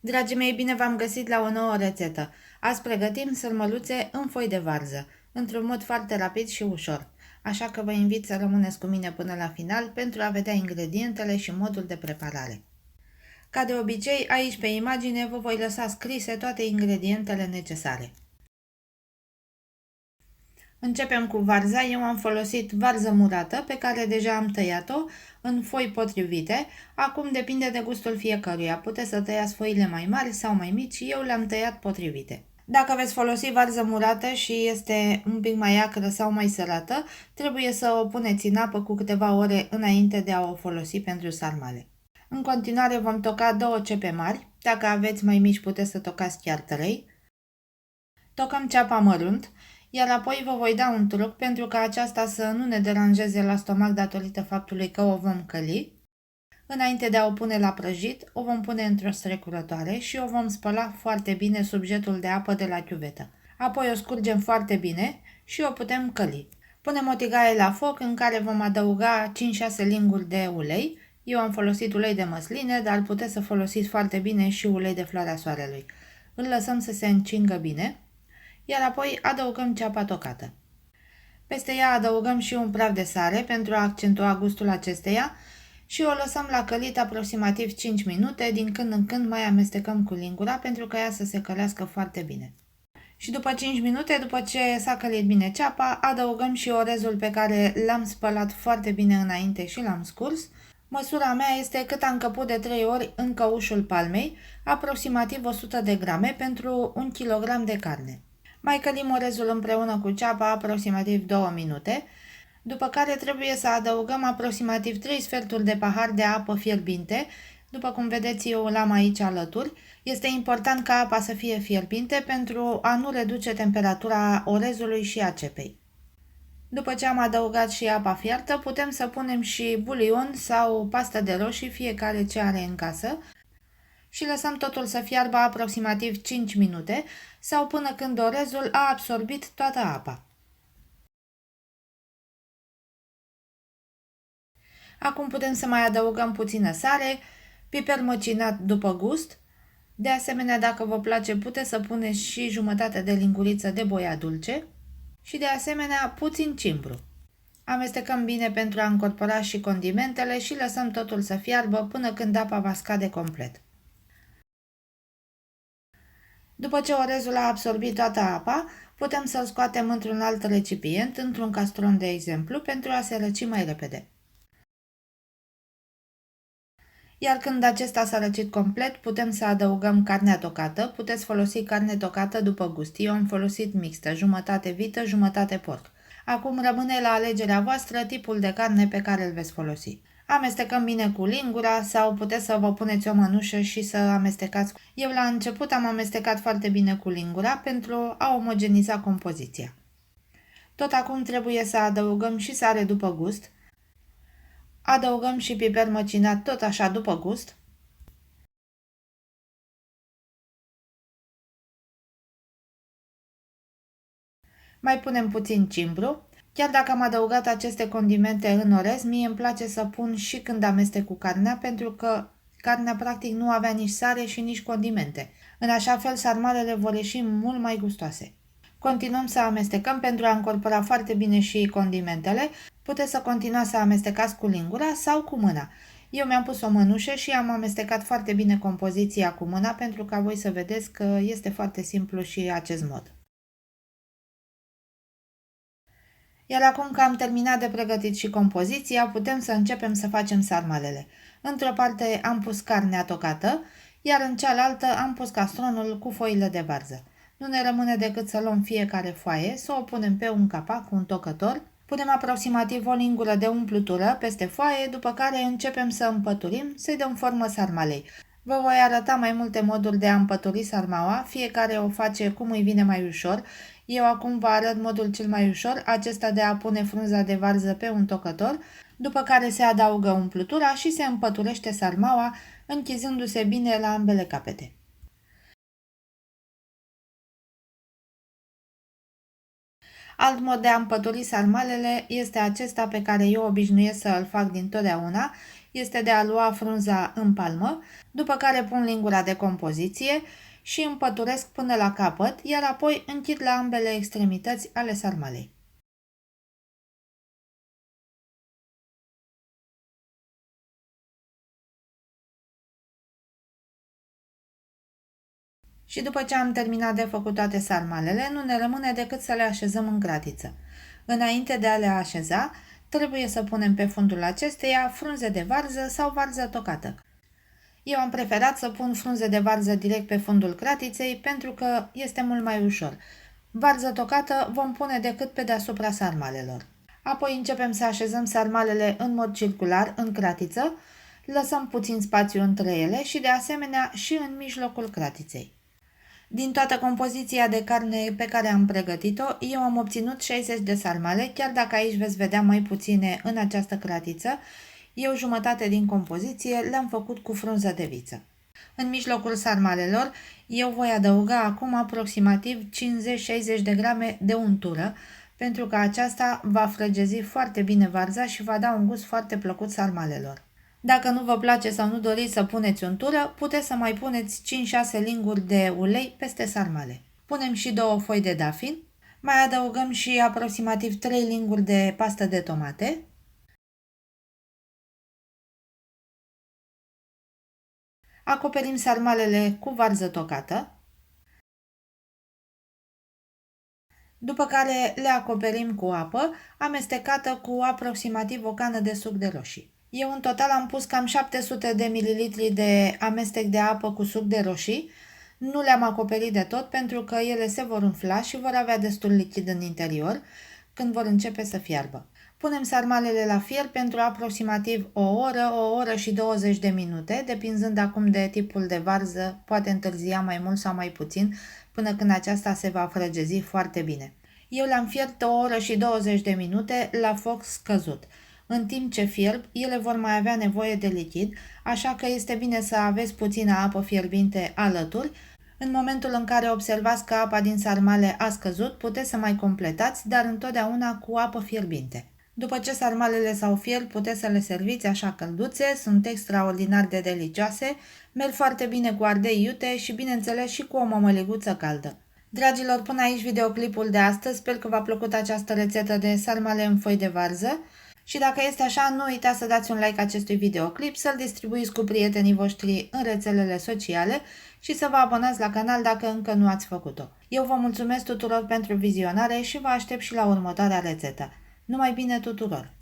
Dragii mei, bine v-am găsit la o nouă rețetă. Azi pregătim sărmăluțe în foi de varză, într-un mod foarte rapid și ușor. Așa că vă invit să rămâneți cu mine până la final pentru a vedea ingredientele și modul de preparare. Ca de obicei, aici pe imagine vă voi lăsa scrise toate ingredientele necesare. Începem cu varza. Eu am folosit varză murată pe care deja am tăiat-o în foi potrivite. Acum depinde de gustul fiecăruia. Puteți să tăiați foile mai mari sau mai mici. Eu le-am tăiat potrivite. Dacă veți folosi varză murată și este un pic mai acră sau mai sărată, trebuie să o puneți în apă cu câteva ore înainte de a o folosi pentru sarmale. În continuare vom toca 2 cepe mari. Dacă aveți mai mici, puteți să tocați chiar 3. Tocăm ceapa mărunt, iar apoi vă voi da un truc pentru ca aceasta să nu ne deranjeze la stomac datorită faptului că o vom căli. Înainte de a o pune la prăjit, o vom pune într-o strecurătoare și o vom spăla foarte bine sub jetul de apă de la chiuvetă. Apoi o scurgem foarte bine și o putem căli. Punem o tigaie la foc în care vom adăuga 5-6 linguri de ulei. Eu am folosit ulei de măsline, dar puteți să folosiți foarte bine și ulei de floarea soarelui. Îl lăsăm să se încingă bine, iar apoi adăugăm ceapa tocată. Peste ea adăugăm și un praf de sare pentru a accentua gustul acesteia și o lăsăm la călit aproximativ 5 minute, din când în când mai amestecăm cu lingura pentru ca ea să se călească foarte bine. Și după 5 minute, după ce s-a călit bine ceapa, adăugăm și orezul pe care l-am spălat foarte bine înainte și l-am scurs. Măsura mea este cât am căput de 3 ori în căușul palmei, aproximativ 100 de grame pentru 1 kg de carne. Mai călim orezul împreună cu ceapa aproximativ 2 minute, după care trebuie să adăugăm aproximativ 3 sferturi de pahar de apă fierbinte. După cum vedeți, eu l-am aici alături. Este important ca apa să fie fierbinte pentru a nu reduce temperatura orezului și a cepei. După ce am adăugat și apa fiartă, putem să punem și bulion sau pastă de roșii, fiecare ce are în casă, și lăsăm totul să fiarbă aproximativ 5 minute sau până când orezul a absorbit toată apa. Acum putem să mai adăugăm puțină sare, piper măcinat după gust. De asemenea, dacă vă place, puteți să puneți și jumătate de linguriță de boia dulce și de asemenea puțin cimbru. Amestecăm bine pentru a încorpora și condimentele și lăsăm totul să fiarbă până când apa va scade complet. După ce orezul a absorbit toată apa, putem să-l scoatem într-un alt recipient, într-un castron de exemplu, pentru a se răci mai repede. Iar când acesta s-a răcit complet, putem să adăugăm carnea tocată. Puteți folosi carne tocată după gust. Eu am folosit mixtă, jumătate vită, jumătate porc. Acum rămâne la alegerea voastră tipul de carne pe care îl veți folosi. Amestecăm bine cu lingura sau puteți să vă puneți o mănușă și să amestecați. Eu la început am amestecat foarte bine cu lingura pentru a omogeniza compoziția. Tot acum trebuie să adăugăm și sare după gust. Adăugăm și piper măcinat tot așa după gust. Mai punem puțin cimbru. Chiar dacă am adăugat aceste condimente în orez, mie îmi place să pun și când amestec cu carnea, pentru că carnea practic nu avea nici sare și nici condimente. În așa fel, sarmalele vor ieși mult mai gustoase. Continuăm să amestecăm pentru a încorpora foarte bine și condimentele. Puteți să continuați să amestecați cu lingura sau cu mâna. Eu mi-am pus o mănușă și am amestecat foarte bine compoziția cu mâna pentru ca voi să vedeți că este foarte simplu și acest mod. Iar acum că am terminat de pregătit și compoziția, putem să începem să facem sarmalele. Într-o parte am pus carnea tocată, iar în cealaltă am pus castronul cu foile de varză. Nu ne rămâne decât să luăm fiecare foaie, să o punem pe un capac cu un tocător, punem aproximativ o lingură de umplutură peste foaie, după care începem să împăturim, să-i dăm formă sarmalei. Vă voi arăta mai multe moduri de a împături sarmaua, fiecare o face cum îi vine mai ușor. Eu acum vă arăt modul cel mai ușor, acesta de a pune frunza de varză pe un tocător, după care se adaugă umplutura și se împăturește sarmaua, închizându-se bine la ambele capete. Alt mod de a împături sarmalele este acesta pe care eu obișnuiesc să îl fac dintotdeauna. este de a lua frunza în palmă, după care pun lingura de compoziție și împăturesc până la capăt, iar apoi închid la ambele extremități ale sarmalei. Și după ce am terminat de făcut toate sarmalele, nu ne rămâne decât să le așezăm în cratiță. Înainte de a le așeza, trebuie să punem pe fundul acesteia frunze de varză sau varză tocată. Eu am preferat să pun frunze de varză direct pe fundul cratiței pentru că este mult mai ușor. Varză tocată vom pune decât pe deasupra sarmalelor. Apoi începem să așezăm sarmalele în mod circular în cratiță, lăsăm puțin spațiu între ele și de asemenea și în mijlocul cratiței. Din toată compoziția de carne pe care am pregătit-o, eu am obținut 60 de sarmale, chiar dacă aici veți vedea mai puține în această cratiță, eu jumătate din compoziție le-am făcut cu frunză de viță. În mijlocul sarmalelor, eu voi adăuga acum aproximativ 50-60 de grame de untură, pentru că aceasta va frăgezi foarte bine varza și va da un gust foarte plăcut sarmalelor. Dacă nu vă place sau nu doriți să puneți untură, puteți să mai puneți 5-6 linguri de ulei peste sarmale. Punem și 2 foi de dafin, mai adăugăm și aproximativ 3 linguri de pastă de tomate. Acoperim sarmalele cu varză tocată, după care le acoperim cu apă amestecată cu aproximativ o cană de suc de roșii. Eu în total am pus cam 700 de ml de amestec de apă cu suc de roșii. Nu le-am acoperit de tot pentru că ele se vor umfla și vor avea destul lichid în interior când vor începe să fiarbă. Punem sarmalele la fier pentru aproximativ o oră și 20 de minute, depinzând acum de tipul de varză, poate întârzia mai mult sau mai puțin, până când aceasta se va frăgezi foarte bine. Eu le-am fiert o oră și 20 de minute la foc scăzut. În timp ce fierb, ele vor mai avea nevoie de lichid, așa că este bine să aveți puțină apă fierbinte alături. În momentul în care observați că apa din sarmale a scăzut, puteți să mai completați, dar întotdeauna cu apă fierbinte. După ce sarmalele s-au fiert, puteți să le serviți așa călduțe, sunt extraordinar de delicioase, merg foarte bine cu ardei iute și bineînțeles și cu o mămăliguță caldă. Dragilor, până aici videoclipul de astăzi, sper că v-a plăcut această rețetă de sarmale în foi de varză. Și dacă este așa, nu uitați să dați un like acestui videoclip, să-l distribuiți cu prietenii voștri în rețelele sociale și să vă abonați la canal dacă încă nu ați făcut-o. Eu vă mulțumesc tuturor pentru vizionare și vă aștept și la următoarea rețetă. Numai bine tuturor!